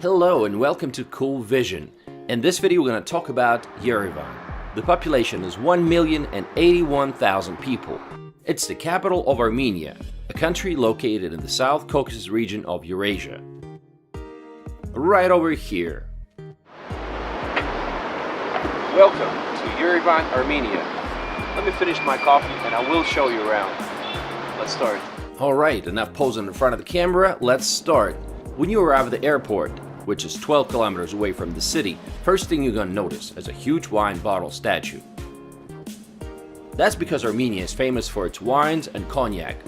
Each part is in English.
Hello and welcome to Cool Vision. In this video we're going to talk about Yerevan. The population is 1,081,000 people. It's the capital of Armenia, a country located in the South Caucasus region of Eurasia. Right over here. Welcome to Yerevan, Armenia. Let me finish my coffee and I will show you around. Let's start. Alright, enough posing in front of the camera, let's start. When you arrive at the airport, which is 12 kilometers away from the city, first thing you're gonna notice is a huge wine bottle statue. That's because Armenia is famous for its wines and cognac.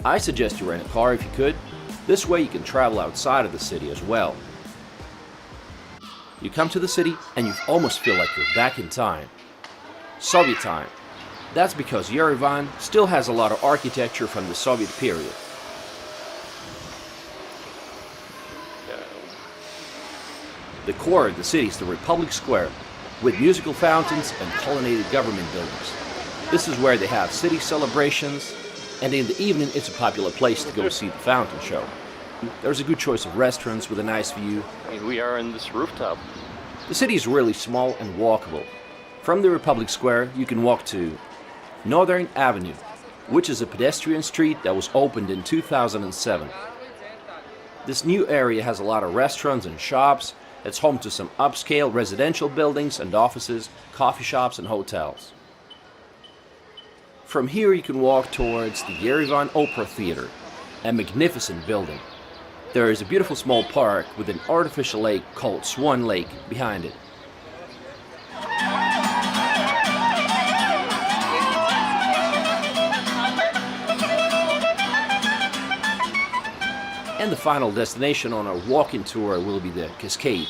I suggest you rent a car if you could. This way you can travel outside of the city as well. You come to the city and you almost feel like you're back in time. Soviet time. That's because Yerevan still has a lot of architecture from the Soviet period. The core of the city is the Republic Square, with musical fountains and colonnaded government buildings. This is where they have city celebrations, and in the evening it's a popular place to go see the fountain show. There's a good choice of restaurants with a nice view. And we are on this rooftop. The city is really small and walkable. From the Republic Square you can walk to Northern Avenue, which is a pedestrian street that was opened in 2007. This new area has a lot of restaurants and shops. It's home to some upscale residential buildings and offices, coffee shops and hotels. From here you can walk towards the Yerevan Opera Theater, a magnificent building. There is a beautiful small park with an artificial lake called Swan Lake behind it. And the final destination on our walking tour will be the Cascade.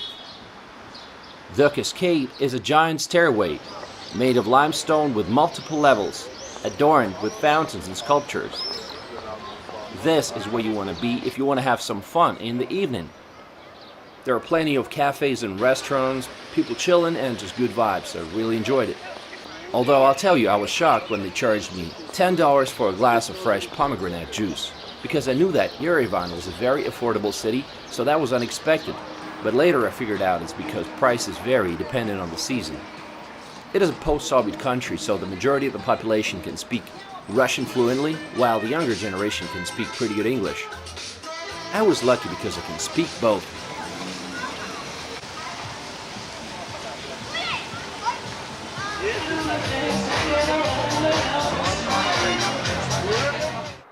The Cascade is a giant stairway made of limestone with multiple levels, adorned with fountains and sculptures. This is where you want to be if you want to have some fun in the evening. There are plenty of cafes and restaurants, people chilling and just good vibes. I really enjoyed it. Although I'll tell you, I was shocked when they charged me $10 for a glass of fresh pomegranate juice. Because I knew that Yerevan was a very affordable city, so that was unexpected. But later I figured out it's because prices vary depending on the season. It is a post-Soviet country, so the majority of the population can speak Russian fluently, while the younger generation can speak pretty good English. I was lucky because I can speak both.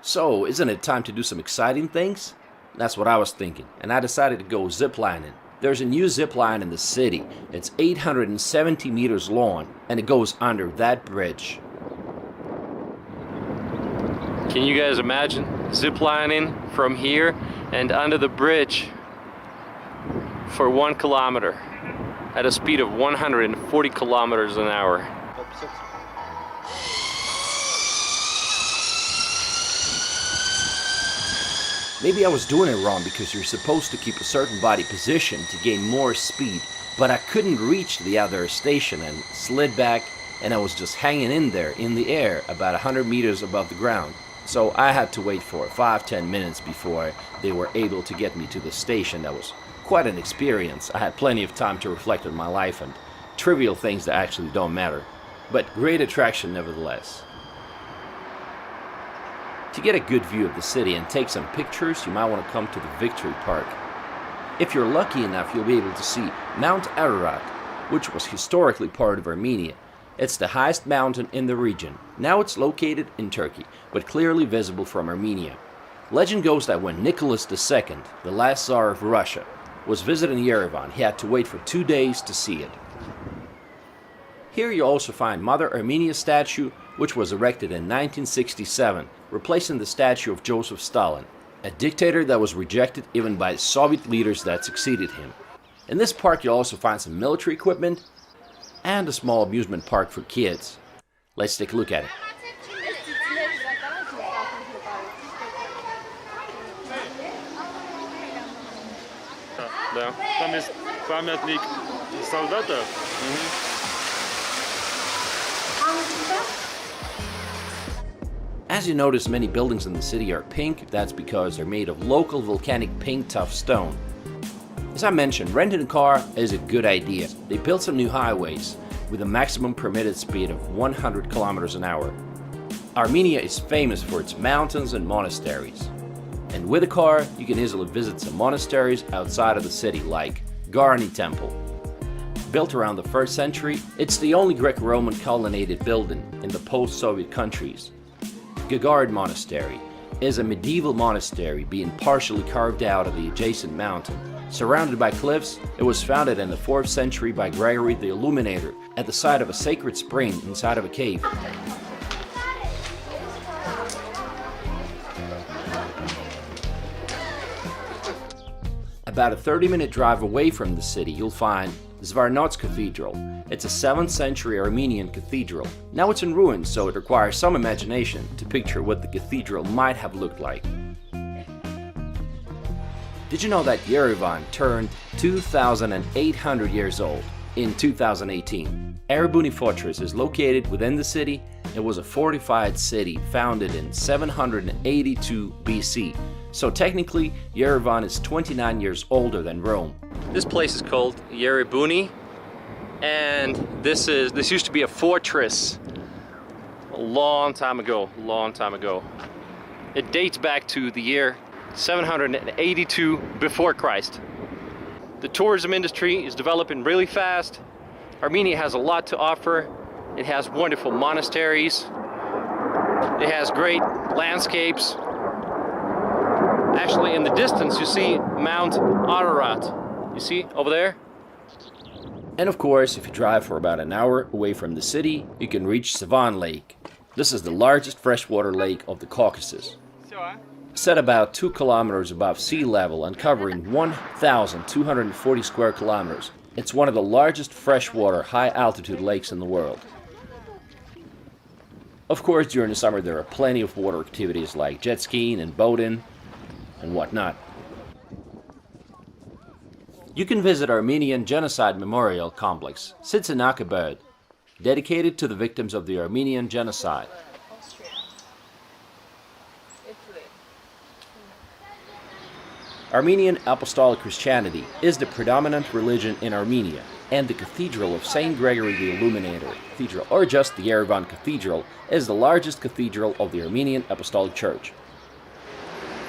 So, isn't it time to do some exciting things? That's what I was thinking, and I decided to go ziplining. There's a new zip line in the city. It's 870 meters long, and it goes under that bridge. Can you guys imagine ziplining from here and under the bridge for 1 kilometer at a speed of 140 kilometers an hour? Maybe I was doing it wrong because you're supposed to keep a certain body position to gain more speed, but I couldn't reach the other station and slid back, and I was just hanging in there in the air about 100 meters above the ground. So I had to wait for 5-10 minutes before they were able to get me to the station. That was quite an experience. I had plenty of time to reflect on my life and trivial things that actually don't matter, but great attraction nevertheless. To get a good view of the city and take some pictures, you might want to come to the Victory Park. If you're lucky enough, you'll be able to see Mount Ararat, which was historically part of Armenia. It's the highest mountain in the region. Now it's located in Turkey, but clearly visible from Armenia. Legend goes that when Nicholas II, the last Tsar of Russia, was visiting Yerevan, he had to wait for 2 days to see it. Here you also find Mother Armenia's statue, which was erected in 1967, replacing the statue of Joseph Stalin, a dictator that was rejected even by Soviet leaders that succeeded him. In this park you'll also find some military equipment and a small amusement park for kids. Let's take a look at it. Да, там есть памятник солдата. As you notice, many buildings in the city are pink. That's because they're made of local volcanic pink tuff stone. As I mentioned, renting a car is a good idea. They built some new highways with a maximum permitted speed of 100 kilometers an hour. Armenia is famous for its mountains and monasteries. And with a car, you can easily visit some monasteries outside of the city, like Garni Temple. Built around the 1st century, it's the only Greco-Roman colonnaded building in the post-Soviet countries. Gagarin Monastery is a medieval monastery being partially carved out of the adjacent mountain. Surrounded by cliffs, it was founded in the 4th century by Gregory the Illuminator at the site of a sacred spring inside of a cave. About a 30-minute drive away from the city, you'll find Zvartnots Cathedral. It's a 7th century Armenian cathedral. Now it's in ruins, so it requires some imagination to picture what the cathedral might have looked like. Did you know that Yerevan turned 2,800 years old in 2018? Erebuni Fortress is located within the city. It was a fortified city founded in 782 BC. So technically, Yerevan is 29 years older than Rome. This place is called Yerebuni, and this used to be a fortress a long time ago. It dates back to the year 782 before Christ. The tourism industry is developing really fast. Armenia has a lot to offer. It has wonderful monasteries. It has great landscapes. Actually, in the distance, you see Mount Ararat. You see over there? And of course, if you drive for about an hour away from the city, you can reach Sevan Lake. This is the largest freshwater lake of the Caucasus. Set about 2 kilometers above sea level and covering 1,240 square kilometers, it's one of the largest freshwater high-altitude lakes in the world. Of course, during the summer there are plenty of water activities like jet skiing and boating and whatnot. You can visit Armenian Genocide Memorial Complex, sits in Akabad, dedicated to the victims of the Armenian Genocide. Armenian Apostolic Christianity is the predominant religion in Armenia, and the Cathedral of St. Gregory the Illuminator Cathedral, or just the Yerevan Cathedral, is the largest cathedral of the Armenian Apostolic Church.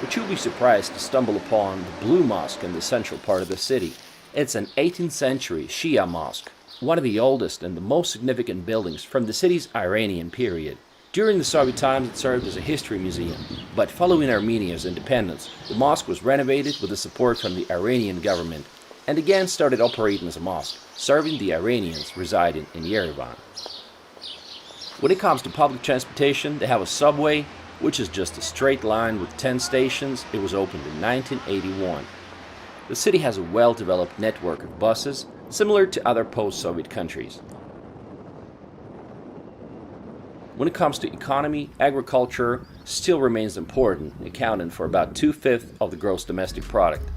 But you'll be surprised to stumble upon the Blue Mosque in the central part of the city. It's an 18th century Shia mosque, one of the oldest and the most significant buildings from the city's Iranian period. During the Soviet times, it served as a history museum, but following Armenia's independence, the mosque was renovated with the support from the Iranian government and again started operating as a mosque, serving the Iranians residing in Yerevan. When it comes to public transportation, they have a subway, which is just a straight line with 10 stations. It was opened in 1981. The city has a well-developed network of buses, similar to other post-Soviet countries. When it comes to economy, agriculture still remains important, accounting for about 2/5 of the gross domestic product.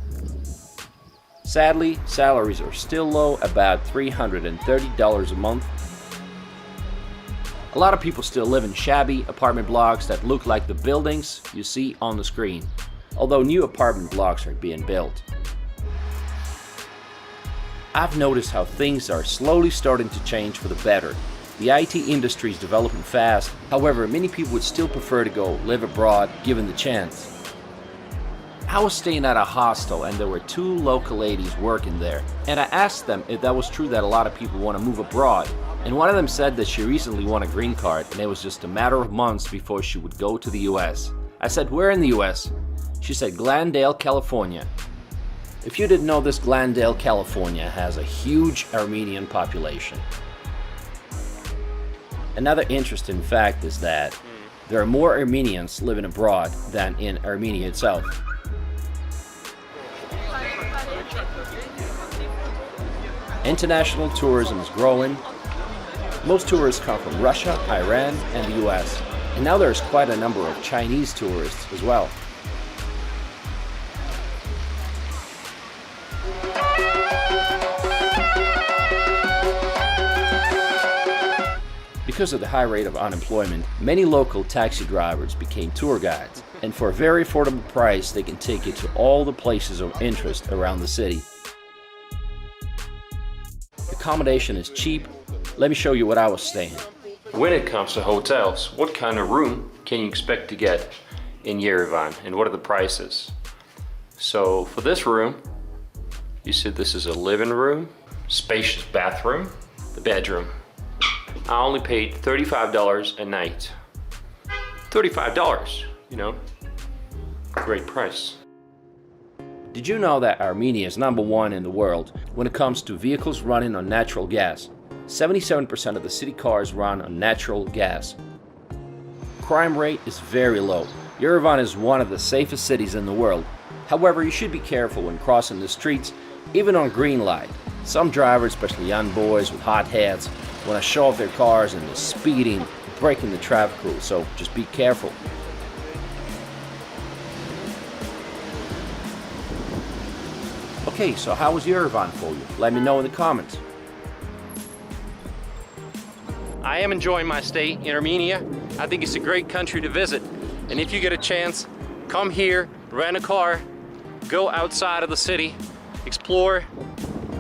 Sadly, salaries are still low, about $330 a month. A lot of people still live in shabby apartment blocks that look like the buildings you see on the screen, although new apartment blocks are being built. I've noticed how things are slowly starting to change for the better. The IT industry is developing fast, however, many people would still prefer to go live abroad given the chance. I was staying at a hostel and there were 2 local ladies working there, and I asked them if that was true that a lot of people want to move abroad. And one of them said that she recently won a green card and it was just a matter of months before she would go to the US. I said, "Where in the US?" She said, "Glendale, California." If you didn't know this, Glendale, California has a huge Armenian population. Another interesting fact is that there are more Armenians living abroad than in Armenia itself. International tourism is growing. Most tourists come from Russia, Iran, and the US. And now there's quite a number of Chinese tourists as well. Because of the high rate of unemployment, many local taxi drivers became tour guides, and for a very affordable price they can take you to all the places of interest around the city. Accommodation is cheap. Let me show you what I was staying. When it comes to hotels, what kind of room can you expect to get in Yerevan, and what are the prices? So for this room, you see this is a living room, spacious bathroom, the bedroom. I only paid $35 a night. $35, you know, great price. Did you know that Armenia is #1 in the world when it comes to vehicles running on natural gas? 77% of the city cars run on natural gas. Crime rate is very low. Yerevan is one of the safest cities in the world. However, you should be careful when crossing the streets, even on green light. Some drivers, especially young boys with hot heads, want to show off their cars and they're speeding, breaking the traffic rules, so just be careful. Okay, so how was Yerevan for you? Let me know in the comments. I am enjoying my stay in Armenia. I think it's a great country to visit. And if you get a chance, come here, rent a car, go outside of the city, explore.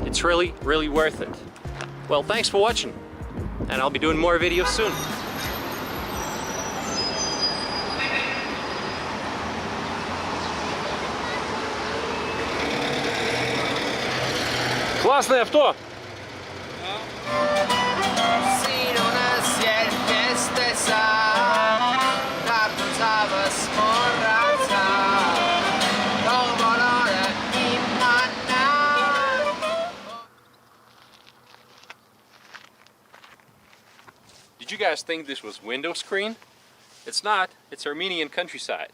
It's really, really worth it. Well, thanks for watching, and I'll be doing more videos soon. Классное авто! Did you guys think this was window screen? It's not, it's Armenian countryside.